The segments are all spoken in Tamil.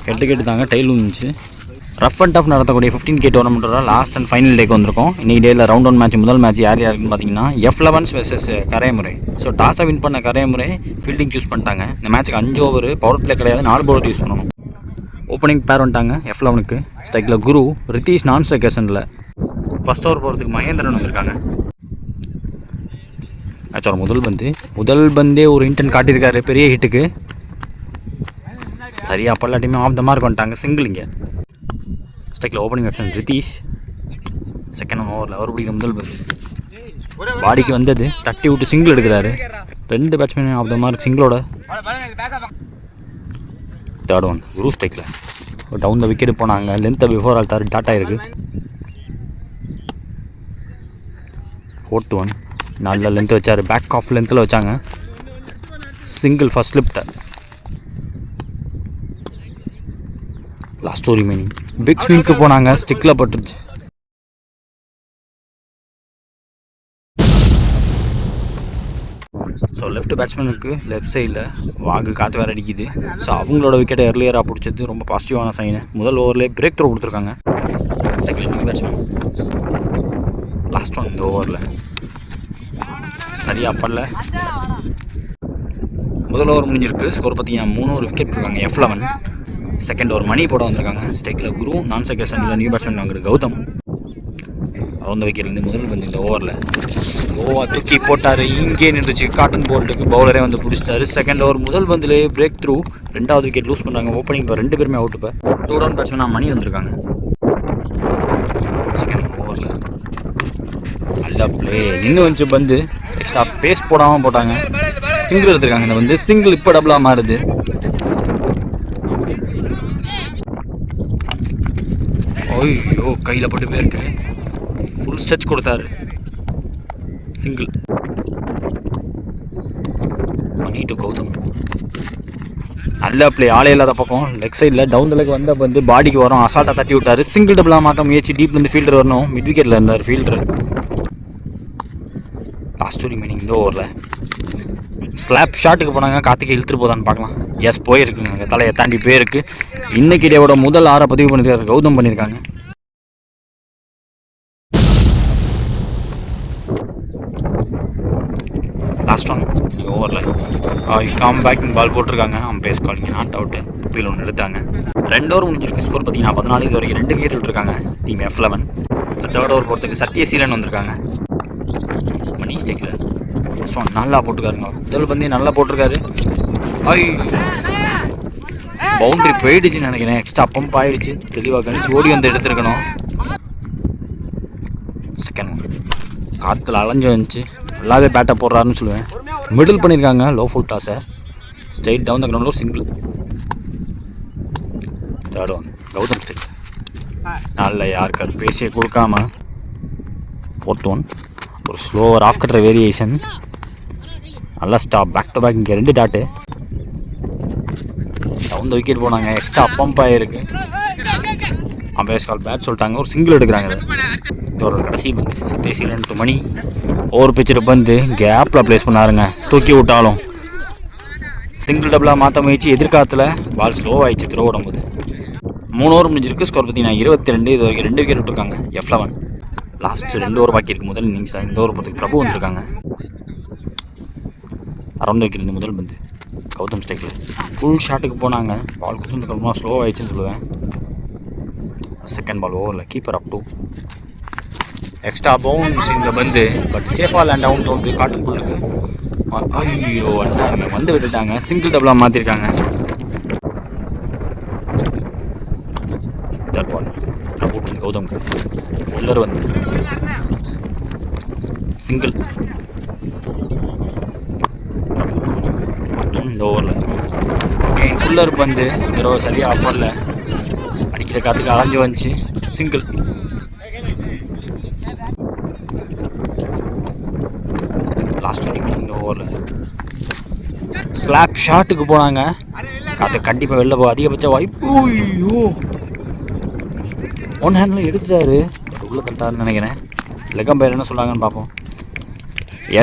கேட்டு தாங்க டைல் இருந்துச்சு. ரஃப் அண்ட் டஃப் நடத்தக்கூடிய 15K டோர்னமெண்ட்டோட லாஸ்ட் அண்ட் ஃபைனல் டேக்கு வந்திருக்கோம். இன்றைக்கி டேயில் ரவுண்ட் 1 மேட்ச் முதல் மேட்ச் யார் யாருக்குன்னு பார்த்தீங்கன்னா F11 வெர்சஸ் கரையமுறை. ஸோ டாஸை வின் பண்ண கரையமுறை ஃபீல்டிங் சூஸ் பண்ணிட்டாங்க. இந்த மேட்ச்சுக்கு 5 ஓவர் பவர் பிளே கிடையாது, 4 பவர் யூஸ் பண்ணணும். ஓப்பனிங் பேர் வந்துட்டாங்க F11க்கு. ஸ்ட்ரைக்கில் குரு, ரித்தீஷ் நான் ஸ்ட்ரைக்கேஷனில். ஃபஸ்ட் ஓவர் போகிறதுக்கு மகேந்திரன் வந்திருக்காங்க. ஆக்சுவலாக முதல் பந்தே ஒரு இன்டென்ட் காட்டியிருக்காரு பெரிய ஹிட்டுக்கு. சரியா பல்லாட்டியுமே ஆஃப் த மார்க் வந்துட்டாங்க. சிங்கிள் இங்கே. ஸ்ட்ரைக்கில் ஓப்பனிங் பேட்ஸ்மேன் ரித்தீஷ். செகண்ட் ஓவரில் அவர் பிடிக்கிற முதல் பந்து பாடிக்கு வந்தது, தட்டி விட்டு சிங்கிள் எடுக்கிறாரு. 2 பேட்ஸ்மேன் ஆஃப் த மார்க் சிங்கிளோட. தேர்ட் ஒன் குரு ஸ்ட்ரைக்கில் டவுன் த விக்கெட் போனாங்க. லென்த்தை பிஃபோர் ஆல் தார் டாட்டா இருக்குது. 4th ஒன் நல்ல லென்த் வச்சார், பேக் ஆஃப் லென்த்தில் வச்சாங்க. Single first lift. Last over remaining. Big ஸ்விங்க்கு போனாங்க, ஸ்டிக்கில் பட்டுருச்சு. ஸோ லெஃப்ட் பேட்ஸ்மேனுக்கு லெஃப்ட் சைடில் வாகு காற்று வேறு அடிக்குது. ஸோ அவங்களோட விக்கெட்டை எர்லியராக பிடிச்சது ரொம்ப பாசிட்டிவான சைனு. முதல் ஓவர்லேயே பிரேக் த்ரோ கொடுத்துருக்காங்க. செகண்ட் பேட்ஸ்மேன் லாஸ்ட் ஒன் இந்த ஓவரில் சரியாக படல. முதல் ஓவர் முடிஞ்சிருக்கு. ஸ்கோர் பார்த்தீங்கன்னா 3 ஓவர் விக்கெட் இருக்காங்க F11. செகண்ட் ஓவர் மணி போட வந்திருக்காங்க. ஸ்ட்ரைக்கில் குரு, நான் செகண்டில் நியூ பேட்ஸ்மேன் வாங்குற கௌதம். ரவுண்ட் விக்கெட்லேருந்து முதல் வந்து இந்த ஓவரில் தூக்கி போட்டார். இங்கே நின்றுச்சு. காட்டன் போல்ட்டுக்கு பவுலரே வந்து பிடிச்சிட்டாரு. செகண்ட் ஓவர் முதல் பந்திலே பிரேக் த்ரூ. 2வது விக்கெட் லூஸ் பண்ணுறாங்க. ஓப்பனிங் இப்போ 2 பேருமே அவுட். இப்போ 2 டவுன் பேட்ஸ்மேனாக மணி வந்திருக்காங்க. செகண்ட் ஓவரில் நல்ல பிளே. நின்று வந்துச்சு பந்து. எக்ஸ்ட்ரா பேஸ் போடாமல் போட்டாங்க. சிங்கிள் எடுத்துருக்காங்க. இந்த வந்து சிங்கிள் இப்போ டபுளாக மாறுது. ஐயோ கையில் போட்டு போயிருக்கு. ஃபுல் ஸ்ட்ரெச் கொடுத்தாரு. சிங்கிள். மணி டு கௌதம். நல்ல பிளே. ஆளே இல்லாத பக்கம் லெக் சைடில் டவுன் த லெக் வந்த வந்து பாடிக்கு வரும். அசால்ட்டாக தட்டி விட்டார். சிங்கிள் டபுளாக மாற்ற முயற்சி. டீப்லேருந்து ஃபீல்டர் வரணும். மிட் விக்கெட்டில் இருந்தார் ஃபீல்டர். லாஸ்ட் ரிமைனிங் இந்த ஓவரில் ஸ்லாப் ஷாட்டுக்கு போனாங்க. கார்த்திகை இழுத்துட்டு போதான்னு பார்க்கலாம். எஸ் போயிருக்குங்க. தலையை தாண்டி போயிருக்கு. இன்னைக்கு டேவோட முதல் 6 பதிவு பண்ணியிருக்காரு. கௌதம் பண்ணியிருக்காங்க. லாஸ்ட் ஒன் ஓவரில் கம் பேக்கிங் பால் போட்டிருக்காங்க. பேஸ் காலிங்க நாட் அவுட்டு. அப்பீல் ஒன்று எடுத்தாங்க. 2 ஓவர் முடிஞ்சிருக்கு. ஸ்கோர் பார்த்தீங்கன்னா 14. இது வரைக்கும் 2 விக்கெட் விட்டுருக்காங்க டீம் F11. தேர்ட் ஓவர் போகிறதுக்கு சத்யசீலன் வந்திருக்காங்க. மணி ஸ்டேக்கில் ஃபர்ஸ்ட் ஒன் நல்லா போட்டுருக்காருங்க. முதல் பந்தே நல்லா போட்டிருக்காரு. பவுண்ட்ரி போயிடுச்சுன்னு நினைக்கிறேன். எக்ஸ்ட்ரா பம்ப் ஆகிடுச்சு. தெளிவாக கணிச்சு ஓடி வந்து எடுத்துருக்கணும். செகண்ட் காற்றுல அலைஞ்சு வந்துச்சு. நல்லாவே பேட்டை போடுறாருன்னு சொல்லுவேன். மிடில் பண்ணியிருக்காங்க. லோ ஃபுல் டாஸை ஸ்ட்ரைட் டவுன் த கிரவுண்டில் ஒரு single. Third one Gautam strike நல்ல யாருக்கார் பேசியே கொடுக்காம. 4th ஒன் ஒரு ஸ்லோவர் ஆஃப் கட்டுற வேரியேஷன். நல்லா ஸ்டாப். Back to back. இங்கே 2 டாட்டு. டவுன் த விக்கெட் போனாங்க. எக்ஸ்ட்ரா பம்ப் ஆகிருக்கு. பேஸ் கால் பேட் சொல்லிட்டாங்க. ஒரு சிங்கிள் எடுக்கிறாங்க. இது ஒரு கடைசி பந்து. Sathyaseelan to money. ஓவர் பிச்சுட்டு பந்து கேப்பில் ப்ளேஸ் பண்ணாருங்க. தூக்கி விட்டாலும் சிங்கிள் டபுளாக மாற்ற முயற்சி. எதிர்காலத்தில் பால் ஸ்லோ ஆகிடுச்சு த்ரோ விடும்போது. 3 ஓவர் முடிஞ்சிருக்கு. ஸ்கோர் பார்த்தீங்கன்னா 22. இது வரைக்கும் 2 விக்கெட் விட்டுருக்காங்க F11. லாஸ்ட் 2 ஓவர் பாக்கி இருக்குது முதல் இன்னிங்ஸ் தான். இந்த ஓவர் போகிறதுக்கு பிரபு வந்திருக்காங்க. அரௌண்ட் வைக்கிறது முதல் பந்து கௌதம் ஸ்ட்ரைக்கில் ஃபுல் ஷாட்டுக்கு போனாங்க. பால் குத்துறதுக்கு ஸ்லோ ஆகிடுச்சுன்னு சொல்லுவேன். செகண்ட் பால் ஓவரில் கீப்பர் அப் டூ. எக்ஸ்ட்ரா பவுன்ஸ் இந்த பந்து. பட் சேஃபாக லேண்ட் அவுட் தோணுது. காட்டன் போல்ட்டுக்கு. ஐயோ வந்துட்டாங்க. வந்து விட்டுட்டாங்க. சிங்கிள் டபுளாக மாற்றிருக்காங்க. தேர்ட் பால் பிரபு கௌதம் ஃபுல்லர் வந்து சிங்கிள். இந்த ஓவரில் ஃபுல்லர் பந்து இந்த தடவை சரியாக அப்பரில் அடிக்கிற காற்றுக்கு அலைஞ்சு வந்துச்சு. சிங்கிள். லாஸ்ட் வரைக்கும் இந்த ஓவரில் ஸ்லாப் ஷாட்டுக்கு போனாங்க. காற்று கண்டிப்பாக வெளில போக அதிகபட்ச வாய்ப்பு. ஐயோ ஒன் ஹேண்டில் எடுத்துட்டாரு. உள்ள தட்டாருன்னு நினைக்கிறேன். லெக் அம்பையர் என்ன சொல்கிறாங்கன்னு பார்ப்போம்.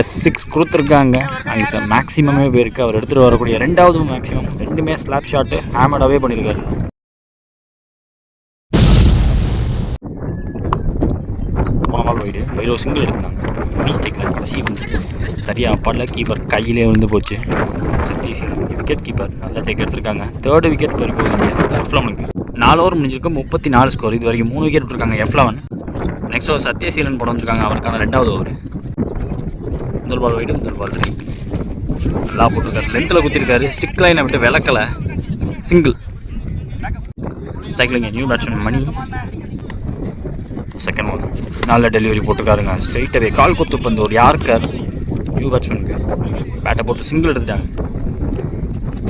S6 கொடுத்துருக்காங்க. அங்கே மேக்ஸிமமே போயிருக்கு. அவர் எடுத்துகிட்டு வரக்கூடிய ரெண்டாவது மேக்ஸிமம் ரெண்டுமே ஸ்லாப் ஷாட்டு ஹேமடாகவே பண்ணியிருக்காரு. போன பால் வைடு ஒரு சிங்கிள் எடுத்தாங்க. மிஸ்டேக்கில் கடைசி வந்து சரியாக அப்பாடல கீப்பர் கையிலே விழுந்து போச்சு. சதீஷ் விக்கெட் கீப்பர் நல்லா டேக் எடுத்திருக்காங்க. தேர்டு விக்கெட் போயிருக்கும் F11க்கு. 4 ஓவர் முடிஞ்சிருக்கு. 34 ஸ்கோர். இது வரைக்கும் 3 விக்கெட் விட்டுருக்காங்க F11. நெக்ஸ்ட் ஓவர் சத்யசீலன் போட வந்துருக்காங்க. அவருக்கான 2வது ஓவர். முதல் பால் வைடு, முதல் பால் ட்ரை நல்லா போட்டிருக்காரு. லென்த்தில் குத்திருக்காரு. ஸ்டிக் லைனை விட்டு விளக்கலை. சிங்கிள். ஸ்ட்ரைக்லிங்க நியூ பேட்ஸ்மேன் மணி. செகண்ட் ஒன் நல்ல டெலிவரி போட்டிருக்காருங்க. ஸ்ட்ரைட்டாகவே கால் குத்து பந்து ஒரு யார்கர் நியூ பேட்ஸ்மேனுக்கு பேட்டை போட்டு சிங்கிள் எடுத்துட்டாங்க.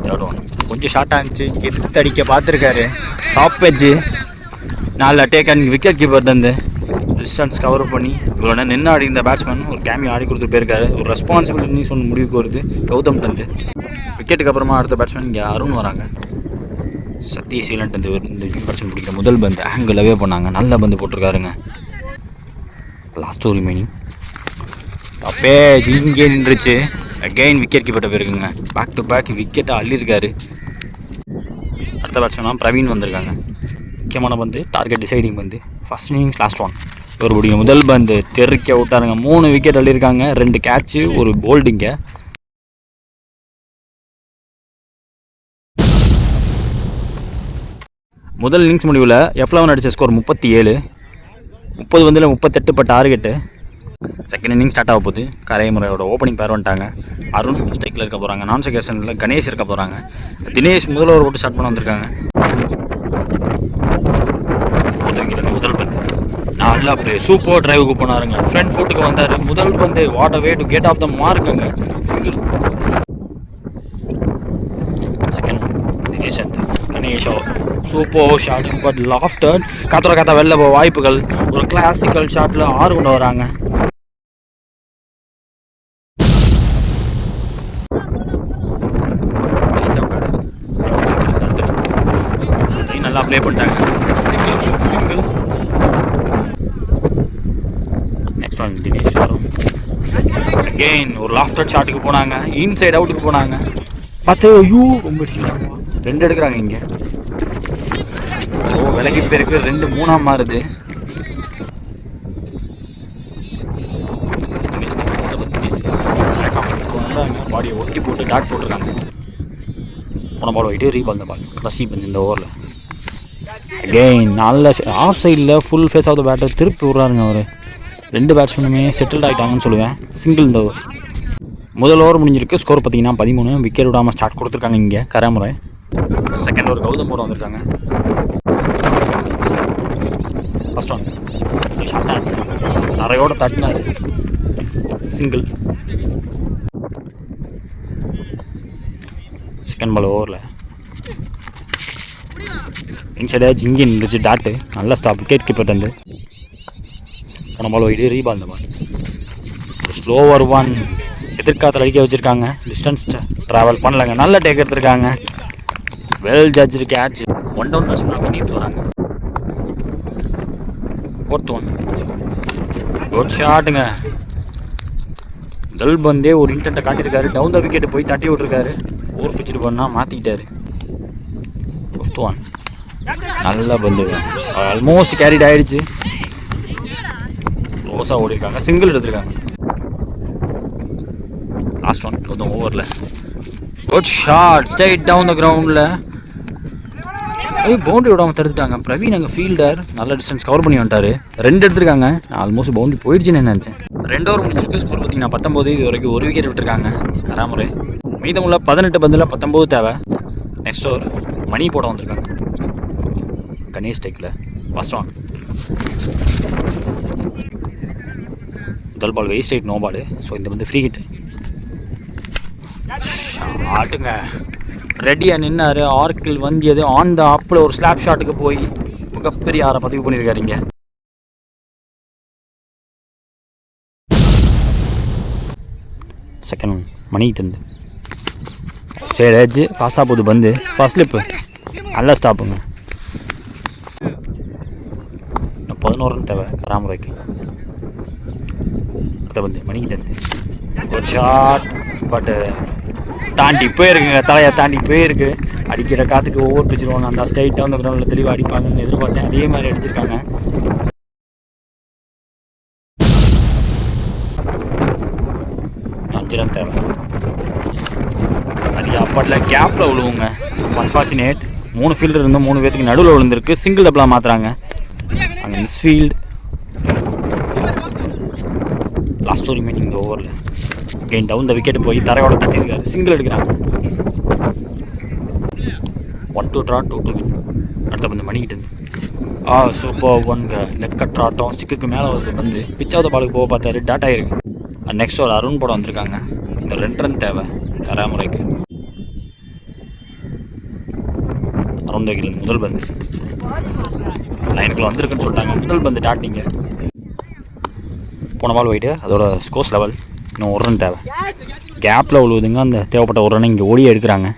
தேர்ட் ஒன் கொஞ்சம் ஷார்ட்டாக இருந்துச்சு. எதிர்த்து அடிக்க பார்த்துருக்காரு. டாப் எட்ஜு நல்ல டேக் அண்ட் விக்கெட் கீப்பர் தந்து டிஸ்டன்ஸ் கவர் பண்ணி இவ்வளோ நேரம் நின்று ஆடி இந்த பேட்ஸ்மேன் ஒரு கேமியோ ஆடி கொடுத்துட்டு போயிருக்காரு. ஒரு ரெஸ்பான்சிபிலிட்டி சொன்ன முடிவுக்கு வருது கௌதம் தந்து. விக்கெட்டுக்கு அப்புறமா அடுத்த பேட்ஸ்மேன் இங்கே அருண் வராங்க. சத்யசீலன் இந்த பேட்ஸ்மேன் பிடிக்கிற முதல் பந்து ஆங்கிளவே பண்ணாங்க. நல்ல பந்து போட்டிருக்காருங்க. லாஸ்ட் ஒரு ரிமைனிங் அப்பே இங்கே நின்றுச்சு. அகெயின் விக்கெட் கீப்பர்ட்ட போயிருக்குங்க. பேக் டு பேக் விக்கெட்டை அள்ளியிருக்காரு. அடுத்த பேட்ஸ்மேனாக பிரவீன் வந்திருக்காங்க. முக்கியமான பந்து டார்கெட் டிசைடிங் பந்து ஃபர்ஸ்ட் இன்னிங்ஸ் லாஸ்ட் ஒன். ஒரு பிடிங்க முதல் பந்து தெறிக்க விட்டாருங்க. 3 விக்கெட் அள்ளியிருக்காங்க. 2 கேட்சு ஒரு போல்டிங்க. முதல் இன்னிங்ஸ் முடிவில் F11 அடித்த ஸ்கோர் 37. 30 பந்தில் 38 இப்போ டார்கெட்டு. செகண்ட் இன்னிங் ஸ்டார்ட் ஆக போகுது. கரைமுறையோட ஓப்பனிங் பேர் வந்துட்டாங்க. அருண் ஸ்ட்ரைக்கில் இருக்க போகிறாங்க. நான் செகேஷனில் கணேஷ் இருக்க போகிறாங்க. தினேஷ் முதல் ஓவர் போட்டு ஸ்டார்ட் பண்ண வந்திருக்காங்க. முதல் பந்து நல்லா பிளே சூப்பர் டிரைவுக்கு போனாருங்க. ஃப்ரண்ட் ஃபுட்டுக்கு வந்தார். முதல் பந்து what a way to get off the மார்க்குங்க. Single. Second Dinesh Ganesh super shooting but லாஃப்டர் காத்தா வெளில போக வாய்ப்புகள். ஒரு கிளாசிக்கல் ஷாட்டில் 6 கொண்டு வராங்க. நல்லா ப்ளே பண்ணிட்டாங்க. சிங்கிள். நெக்ஸ்ட் ஒன் தினேஷ் வரும். அகெயின் ஒரு லாஃப்டர் ஷாட்டுக்கு போனாங்க. இன்சைட் அவுட்டுக்கு போனாங்க. பார்த்து ஐயோ ரொம்ப அடிச்சுட்டாங்க. 2 எடுக்கிறாங்க இங்கே. விலகி பேருக்கு 2-3 மாறுது. பாடியை ஒட்டி போட்டு டாட் போட்டிருக்காங்க. போன பால் வைட்டு ரீபால் பால் கடைசி பந்து இந்த ஓவரில். அகெயின் நல்ல ஆஃப் சைடில் ஃபுல் ஃபேஸ் ஆஃப் த பேட்டை திருப்பி விட்றாருங்க. அவர் 2 பேட்ஸ்மேனுமே செட்டில்ட் ஆகிட்டாங்கன்னு சொல்லுவேன். சிங்கிள் இந்த ஓவர். முதல் ஓவர் முடிஞ்சிருக்கு. ஸ்கோர் பார்த்தீங்கன்னா 13. விக்கெட் விடாமல் ஸ்டார்ட் கொடுத்துருக்காங்க இங்கே கரைமுறை. செகண்ட் ஓவர் கௌதம் போட வந்திருக்காங்க. ஃபர்ஸ்ட் ஒன் ஷார்ட் ஆச்சு. தரையோட தட்டினார். சிங்கிள். செகண்ட் பால் ஓவரில் இன்சைடாக ஜிங்கி இருந்துச்சு டாட்டு. நல்ல ஸ்டாப் விக்கெட் கீப்பர் வந்து. போன பால் வைடு ரீபால் இந்த பால். ஸ்லோவர் ஒன் எதிர்காலத்தில் அடிக்க வச்சுருக்காங்க. டிஸ்டன்ஸ் ட்ராவல் பண்ணலைங்க. நல்ல டேக் எடுத்திருக்காங்க. Well judge catch. 1 down batsman பண்ணிட்டு வராங்க. ஃபோர்த் ஒன் குட் ஷாட்டுங்க. முதல் பந்தே ஒரு இன்டென்ட்டை காட்டியிருக்காரு. டவுன் த விக்கெட்டு போய் தட்டி விட்ருக்காரு. ஓவர் பிச்சுட்டு பண்ணால் மாற்றிக்கிட்டாரு. ஃபிஃப்த் ஒன் நல்ல பந்து. ஆல்மோஸ்ட் கேரிட் ஆகிடுச்சு. க்ளோஸாக ஓடிருக்காங்க. சிங்கிள் எடுத்திருக்காங்க. லாஸ்ட் ஒன் கொஞ்சம் ஓவரில் good shot straight down the கிரவுண்டில். பவுண்டரி விடாமல் தடுத்துட்டாங்க. பிரவீன் அங்கே ஃபீல்டர் நல்ல டிஸ்டன்ஸ் கவர் பண்ணி வந்துட்டார். 2 எடுத்திருக்காங்க. ஆல்மோஸ்ட் பவுண்டரி போயிடுச்சுன்னு நினச்சேன். 2 ஓவர் முடிஞ்சிருக்கு. ஸ்கோர் பார்த்தீங்கன்னா 19. இது வரைக்கும் 1 விக்கெட் விட்டுருக்காங்க கராமுறை. மீதமுள்ள 18 பந்தில் 19 தேவை. நெக்ஸ்ட் ஓவர் மணி போட வந்திருக்காங்க. Ganesh tackle first one. முதல் பால் வேஸ்ட் ஆகிட்டு நோ பால். ஸோ இந்த வந்து ஃப்ரீ ஹிட். ஷாட்டுங்க ரெடியாக நின்னார். ஆர்க்கில் வந்தியது ஆன் த அப்பில் ஒரு ஸ்லாப் ஷாட்டுக்கு போய் மிகப்பெரிய 6 பதிவு பண்ணியிருக்காரு இங்கே. செகண்ட் ஒன் மணிக்கிட்டு இருந்து சரி ஏஜ் ஃபாஸ்ட்டாக போகுது பந்து. ஃபர்ஸ்ட் ஸ்லிப்பு நல்ல ஸ்டாப்புங்க. 11 ரன் தேவை கராமுறைக்கு. அடுத்த பந்து மணிக்கிட்ட இருந்து குட் ஷாட். பட்டு தாண்டி போயிருக்குங்க, தலையை தாண்டி போயிருக்கு. அடிக்கிற காற்றுக்கு ஒவ்வொரு பிச்சிருவாங்க. அந்த ஸ்ட்ரைட்டாக அந்த கிரவுண்டில் தெளிவாக அடிப்பாங்கன்னு எதிர்பார்த்தேன். அதே மாதிரி அடிச்சிருக்காங்க. 5 ரன் தேவை. சரியா அப்பாட்டில் கேப்பில் விழுவுங்க. அன்ஃபார்ச்சுனேட். 3 ஃபீல்டர் இருந்தும் 3 பேருக்கு நடுவில் விழுந்திருக்கு. சிங்கிள் டபுளாக மாற்றுறாங்க. அங்கே மிஸ்ஃபீல்டு. லாஸ்ட் ஒரு மீட்டிங் இந்த ஓவரில் கெயின் டவுன் த விக்கெட் போய் தரையோட தட்டியிருக்காரு. சிங்கிள் எடுக்கிறாங்க. 1-2 ட்ரா 2-2 வின். அடுத்த பந்து மணிக்கிட்டு இருந்து சூப்பர் ஒன்ங்க. லெக் கட் ஆட்டம் ஸ்டிக்கு மேலே வருது. வந்து பிச்சாவது பாலுக்கு போக பார்த்தாரு. டாட் ஆகிருக்கு. நெக்ஸ்ட் ஒரு அருண் படம் வந்திருக்காங்க. இந்த 2 ரன் தேவை கராமுறைக்கு. அருண் தகில் முதல் பந்து லைனுக்குள்ள வந்திருக்குன்னு சொல்லிட்டாங்க. முதல் பந்து டாட்டிங்க. போன பால் போயிட்டு அதோட ஸ்கோர்ஸ் லெவல் இன்னும் 1 ரன் தேவை. கேப்பில் விழுவுதுங்க. அந்த தேவைப்பட்ட 1 ரன் இங்கே ஓடியே எடுக்கிறாங்க.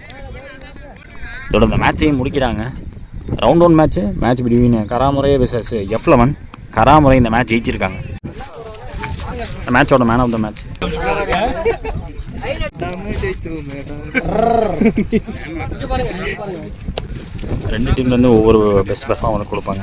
இதோட இந்த மேட்சையும் முடிக்கிறாங்க. ரவுண்ட் 1 மேட்ச் பிட்வீன் கராமுறை விசஸ் F11. கராமுறை இந்த மேட்ச் ஜெயிச்சிருக்காங்க. இந்த மேட்சோட மேன் ஆஃப் த மேட்ச். ரெண்டு டீம்லேருந்து ஒவ்வொரு பெஸ்ட் பெர்ஃபார்மர் கொடுப்பாங்க.